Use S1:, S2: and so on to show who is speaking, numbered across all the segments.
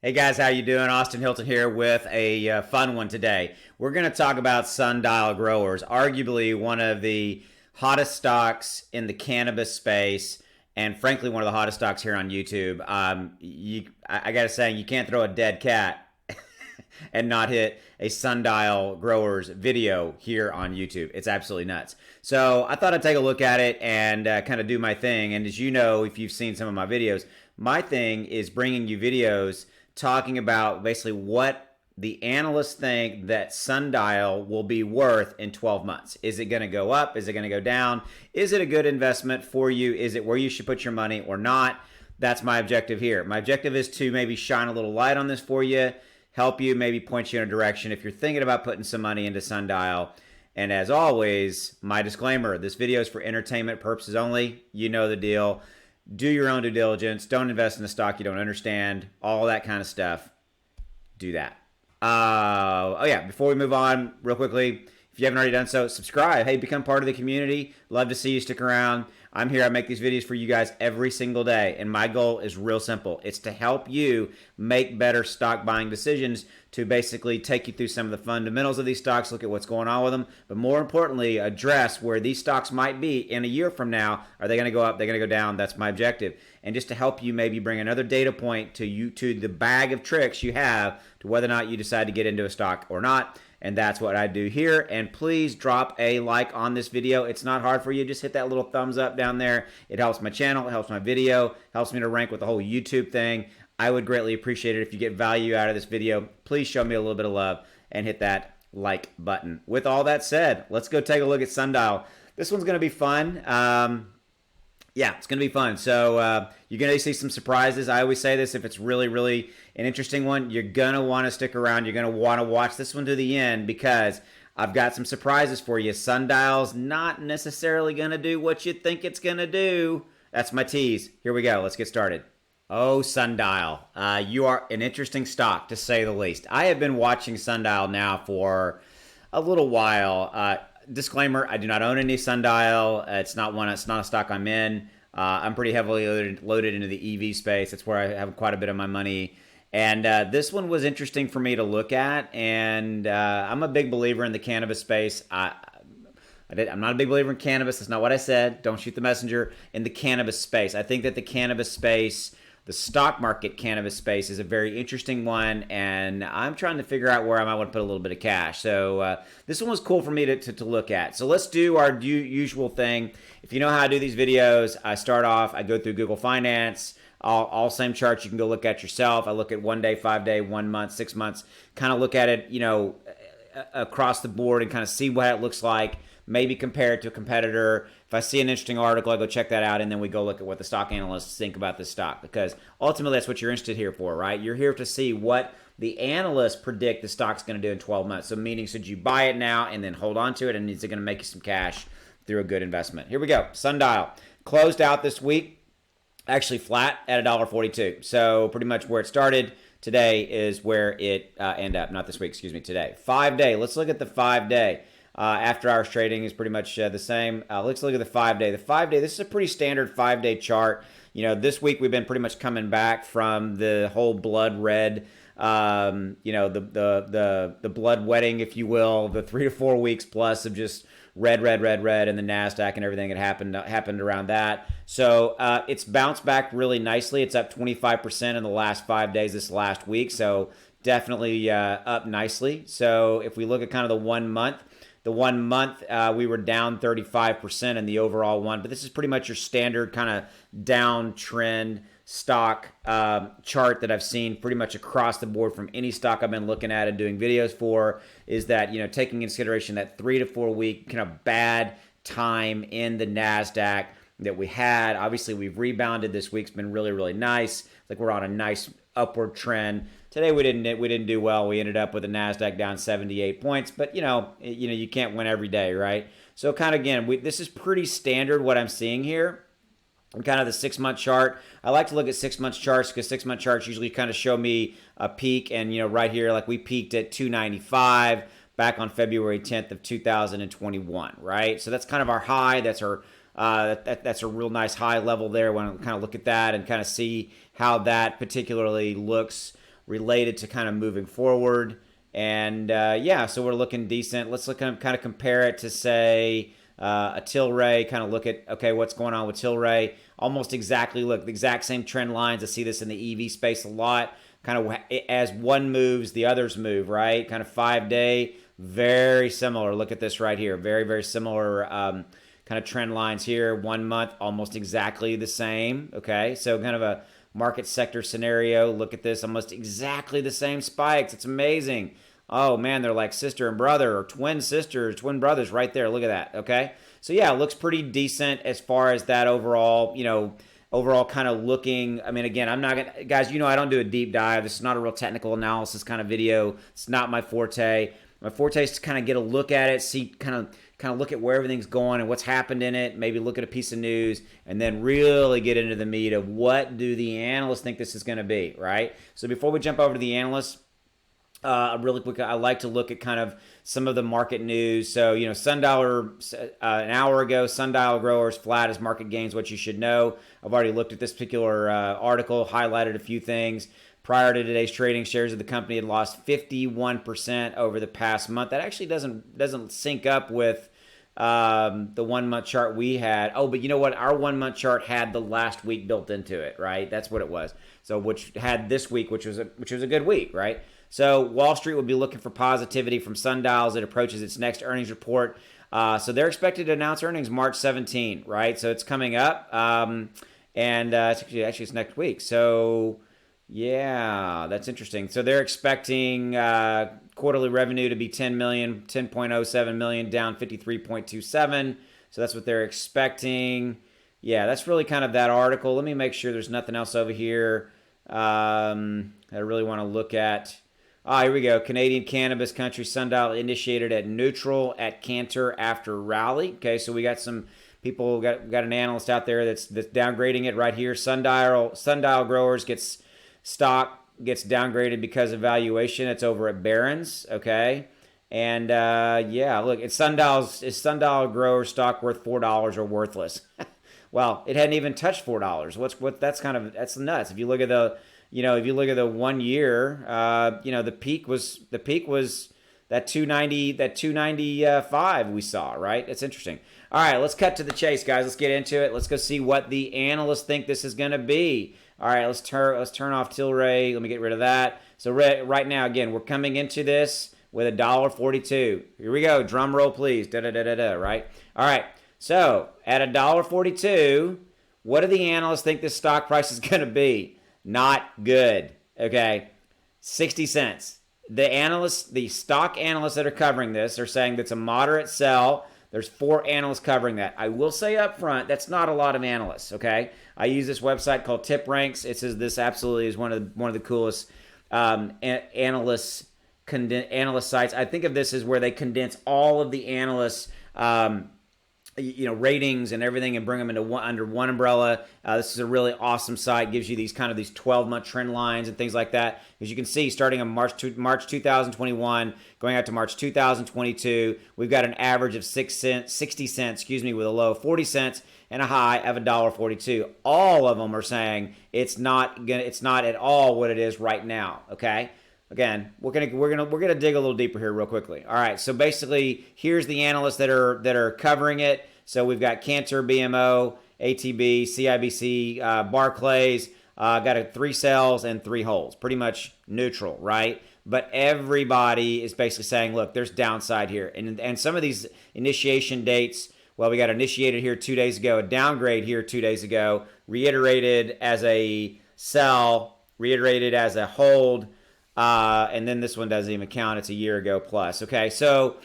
S1: Hey guys, how you doing? Austin Hilton here with a fun one today. We're going to talk about Sundial Growers, arguably one of the hottest stocks in the cannabis space, and frankly one of the hottest stocks here on YouTube. I got to say, you can't throw a dead cat and not hit a Sundial Growers video here on YouTube. It's absolutely nuts. So I thought I'd take a look at it and kind of do my thing. And as you know, if you've seen some of my videos, my thing is bringing you videos talking about basically what the analysts think that Sundial will be worth in 12 months. Is it going to go up? Is it going to go down? Is it a good investment for you? Is it where you should put your money or not? That's my objective here. My objective is to maybe shine a little light on this for you, help you, maybe point you in a direction if you're thinking about putting some money into Sundial. And as always, my disclaimer, this video is for entertainment purposes only. You know the deal. Do your own due diligence. Don't invest in a stock you don't understand. All that kind of stuff. Do that. Oh yeah, before we move on, real quickly, if you haven't already done so, subscribe. Hey, become part of the community. Love to see you stick around. I'm here. I make these videos for you guys every single day, and my goal is real simple. It's to help you make better stock buying decisions, to basically take you through some of the fundamentals of these stocks, look at what's going on with them, but more importantly, address where these stocks might be in a year from now. Are they going to go up? They're going to go down? That's my objective. And just to help you maybe bring another data point to the bag of tricks you have to whether or not you decide to get into a stock or not. And that's what I do here. And please drop a like on this video. It's not hard for you. Just hit that little thumbs up down there. It helps my channel. It helps my video. Helps me to rank with the whole YouTube thing. I would greatly appreciate it if you get value out of this video. Please show me a little bit of love and hit that like button. With all that said, let's go take a look at Sundial. This one's going to be fun. Yeah, it's going to be fun. So you're going to see some surprises. I always say this, if it's really, really an interesting one, you're going to want to stick around. You're going to want to watch this one to the end because I've got some surprises for you. Sundial's not necessarily going to do what you think it's going to do. That's my tease. Here we go. Let's get started. Oh, Sundial. You are an interesting stock, to say the least. I have been watching Sundial now for a little while. Disclaimer, I do not own any Sundial. It's not a stock I'm in. I'm pretty heavily loaded into the EV space. That's where I have quite a bit of my money. And this one was interesting for me to look at. And I'm a big believer in the cannabis space. I'm not a big believer in cannabis. That's not what I said. Don't shoot the messenger. In the cannabis space, I think that the cannabis space, the stock market cannabis space, is a very interesting one, and I'm trying to figure out where I might want to put a little bit of cash. So this one was cool for me to look at. So let's do our usual thing. If you know how I do these videos, I start off, I go through Google Finance, all same charts you can go look at yourself. I look at 1 day, 5 day, 1 month, 6 months, kind of look at it, across the board and kind of see what it looks like, maybe compare it to a competitor. If I see an interesting article, I go check that out, and then we go look at what the stock analysts think about this stock, because ultimately that's what you're interested here for, right? You're here to see what the analysts predict the stock's going to do in 12 months. So meaning, should you buy it now and then hold on to it, and is it going to make you some cash through a good investment? Here we go. Sundial closed out this week actually flat at $1.42. So pretty much where it started today is where it ended up. Not this week, excuse me, today. 5 day. Let's look at the 5 day. After hours trading is pretty much the same. Let's look at the 5 day. The 5 day, this is a pretty standard 5 day chart. This week we've been pretty much coming back from the whole blood red, the blood wetting, if you will, the 3 to 4 weeks plus of just red, and the NASDAQ and everything that happened around that. So it's bounced back really nicely. It's up 25% in the last 5 days this last week. So definitely up nicely. So if we look at kind of the 1 month, we were down 35% in the overall one, but this is pretty much your standard kind of downtrend stock chart that I've seen pretty much across the board from any stock I've been looking at and doing videos for. Is that, taking into consideration that 3 to 4 week kind of bad time in the NASDAQ that we had. Obviously, we've rebounded this week. It's been really, really nice. Like we're on a nice upward trend. Today we didn't do well. We ended up with the NASDAQ down 78 points, but you can't win every day, right? So kind of again, this is pretty standard what I'm seeing here. And kind of the 6 month chart. I like to look at 6 month charts because 6 month charts usually kind of show me a peak, and right here, like we peaked at 295 back on February 10th of 2021, right? So that's kind of our high. That's our that's a real nice high level there. When I kind of look at that and kind of see how that particularly looks related to kind of moving forward. And yeah, so we're looking decent. Let's look kind of compare it to, say, a Tilray. Kind of look at, okay, what's going on with Tilray. Almost exactly, look, the exact same trend lines. I see this in the EV space a lot. Kind of as one moves, the others move, right? Kind of 5-day, very similar. Look at this right here. Very, very similar kind of trend lines here. 1 month, almost exactly the same, okay? So kind of a market sector scenario. Look at this, almost exactly the same spikes. It's amazing. Oh man, they're like sister and brother, or twin sisters, twin brothers right there. Look at that, okay? So yeah, it looks pretty decent as far as that overall, overall kind of looking. I mean, again, I'm not gonna, guys, I don't do a deep dive. This is not a real technical analysis kind of video. It's not my forte. My forte is to kind of get a look at it, see, kind of look at where everything's going and what's happened in it, maybe look at a piece of news, and then really get into the meat of what do the analysts think this is going to be, right? So before we jump over to the analysts, really quick, I like to look at kind of some of the market news. So, Sundial, an hour ago, Sundial Growers flat as market gains, what you should know. I've already looked at this particular article, highlighted a few things. Prior to today's trading, shares of the company had lost 51% over the past month. That actually doesn't sync up with the 1 month chart we had. Oh, but you know what? Our 1 month chart had the last week built into it, right? That's what it was. So which had this week, which was a good week, right? So Wall Street will be looking for positivity from Sundial as it approaches its next earnings report. So they're expected to announce earnings March 17, right? So it's coming up, and actually it's next week. So yeah, that's interesting. So they're expecting quarterly revenue to be 10.07 million, down 53.27. So that's what they're expecting. Yeah, that's really kind of that article. Let me make sure there's nothing else over here that I really want to look at. Here we go. Canadian cannabis country Sundial initiated at neutral at Cantor after rally. Okay, so we got some people, got an analyst out there that's downgrading it right here. Sundial Growers stock gets downgraded because of valuation. It's over at Barron's. Okay, and yeah, look, is Sundial Growers stock worth $4 or worthless? Well, it hadn't even touched $4. That's nuts. If you look at the 1 year, the peak was that 295 we saw, right? It's interesting. All right, let's cut to the chase, guys. Let's get into it. Let's go see what the analysts think this is going to be. All right, let's turn off Tilray. Let me get rid of that. So right now, again, we're coming into this with $1.42. Here we go. Drum roll, please. Right? All right. So at $1.42, what do the analysts think this stock price is going to be? Not good. Okay, 60 cents. The stock analysts that are covering this are saying that's a moderate sell. There's 4 analysts covering that. I will say up front, that's not a lot of analysts. Okay, I use this website called Tip Ranks. It says this absolutely is one of the coolest analyst sites. I think of this as where they condense all of the analysts. Ratings and everything, and bring them into under one umbrella. This is a really awesome site. Gives you these 12-month trend lines and things like that. As you can see, starting on March 2021, going out to March 2022, we've got an average of 60 cents, with a low of 40 cents and a high of $1.42. All of them are saying it's not at all what it is right now. Okay. Again, we're gonna dig a little deeper here real quickly. All right, so basically, here's the analysts that are covering it. So we've got Cantor, BMO, ATB, CIBC, Barclays. Got 3 sells and 3 holds, pretty much neutral, right? But everybody is basically saying, look, there's downside here, and some of these initiation dates. Well, we got initiated here 2 days ago, a downgrade here 2 days ago, reiterated as a sell, reiterated as a hold. And then this one doesn't even count. It's a year ago plus. Okay, so,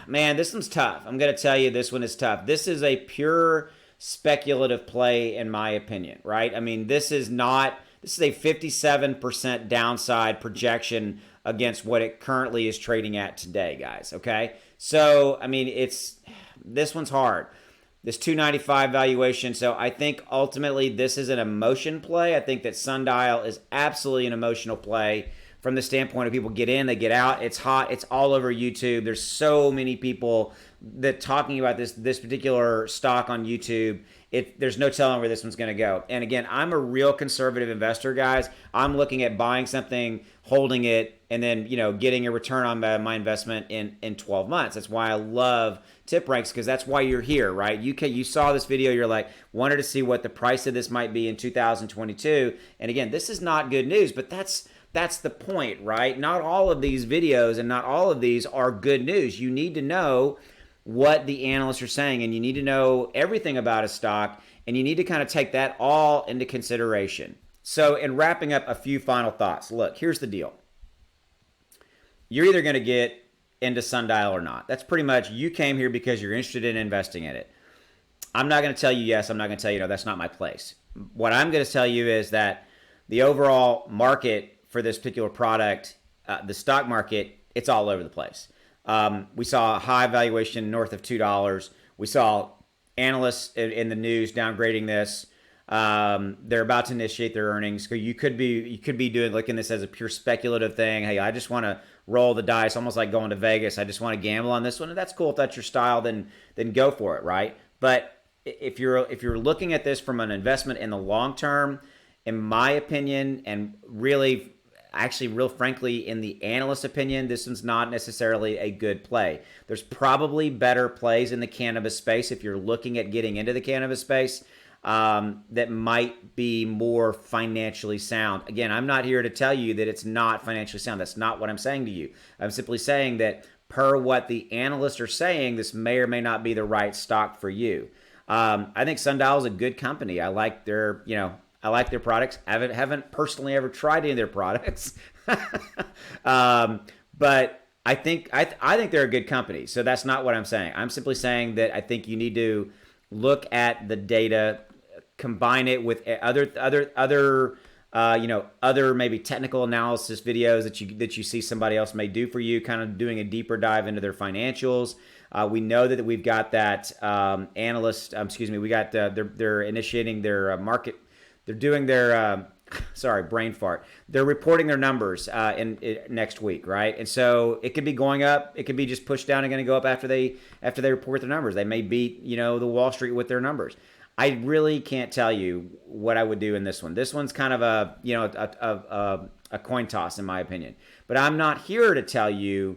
S1: man, this one's tough. I'm going to tell you this one is tough. This is a pure speculative play, in my opinion, right? I mean, this is a 57% downside projection against what it currently is trading at today, guys, okay? So, I mean, this one's hard. This 295 valuation. So I think ultimately this is an emotion play. I think that Sundial is absolutely an emotional play from the standpoint of people get in, they get out. It's hot. It's all over YouTube. There's so many people that talking about this particular stock on YouTube. there's no telling where this one's going to go. And again, I'm a real conservative investor, guys. I'm looking at buying something, holding it, and then getting a return on my investment in 12 months. That's why I love tip ranks, because that's why you're here, right? You saw this video, you're like, wanted to see what the price of this might be in 2022. And again, this is not good news, but that's the point, right? Not all of these videos and not all of these are good news. You need to know what the analysts are saying, and you need to know everything about a stock, and you need to kind of take that all into consideration. So in wrapping up, a few final thoughts. Look, here's the deal. You're either going to get into Sundial or not. That's pretty much, you came here because you're interested in investing in it. I'm not going to tell you yes. I'm not going to tell you no. That's not my place. What I'm going to tell you is that the overall market for this particular product, the stock market, it's all over the place. We saw a high valuation north of $2. We saw analysts in the news downgrading this. They're about to initiate their earnings. You could be looking at this as a pure speculative thing. Hey, I just want to roll the dice, almost like going to Vegas. I just want to gamble on this one. And that's cool. If that's your style, then go for it, right? But if you're looking at this from an investment in the long term, in my opinion, and really, actually, real frankly, in the analyst opinion, this one's not necessarily a good play. There's probably better plays in the cannabis space if you're looking at getting into the cannabis space that might be more financially sound. Again, I'm not here to tell you that it's not financially sound. That's not what I'm saying to you. I'm simply saying that per what the analysts are saying, this may or may not be the right stock for you. I think Sundial is a good company. I like their products. I haven't personally ever tried any of their products, but I think they're a good company. So that's not what I'm saying. I'm simply saying that I think you need to look at the data, combine it with other maybe technical analysis videos that you see somebody else may do for you, kind of doing a deeper dive into their financials. We know that we've got that analyst. We got they're initiating their market. They're doing their brain fart. They're reporting their numbers next week, right? And so it could be going up. It could be just pushed down and going to go up after they report their numbers. They may beat the Wall Street with their numbers. I really can't tell you what I would do in this one. This one's kind of a coin toss in my opinion. But I'm not here to tell you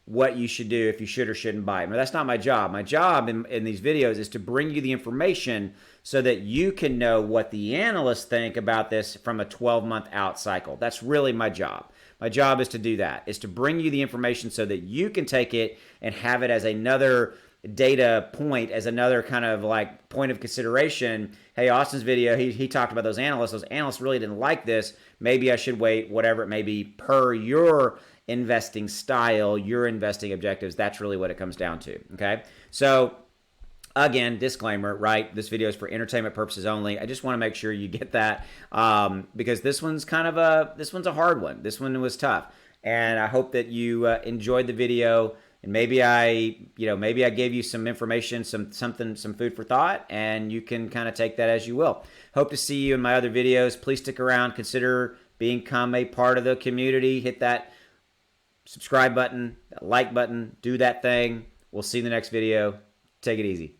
S1: what you should do, if you should or shouldn't buy it. That's not my job. My job in these videos is to bring you the information so that you can know what the analysts think about this from a 12-month out cycle. That's really my job. My job is to do that, is to bring you the information so that you can take it and have it as another data point, as another kind of like point of consideration. Hey, Austin's video, he talked about those analysts. Those analysts really didn't like this. Maybe I should wait, whatever it may be, per your investing style, your investing objectives. That's really what it comes down to, okay? So again, disclaimer, right? This video is for entertainment purposes only. I just want to make sure you get that because this one's a hard one. This one was tough, and I hope that you enjoyed the video. And maybe I gave you some information, some food for thought, and you can kind of take that as you will. Hope to see you in my other videos. Please stick around. Consider become a part of the community. Hit that subscribe button, that like button. Do that thing. We'll see you in the next video. Take it easy.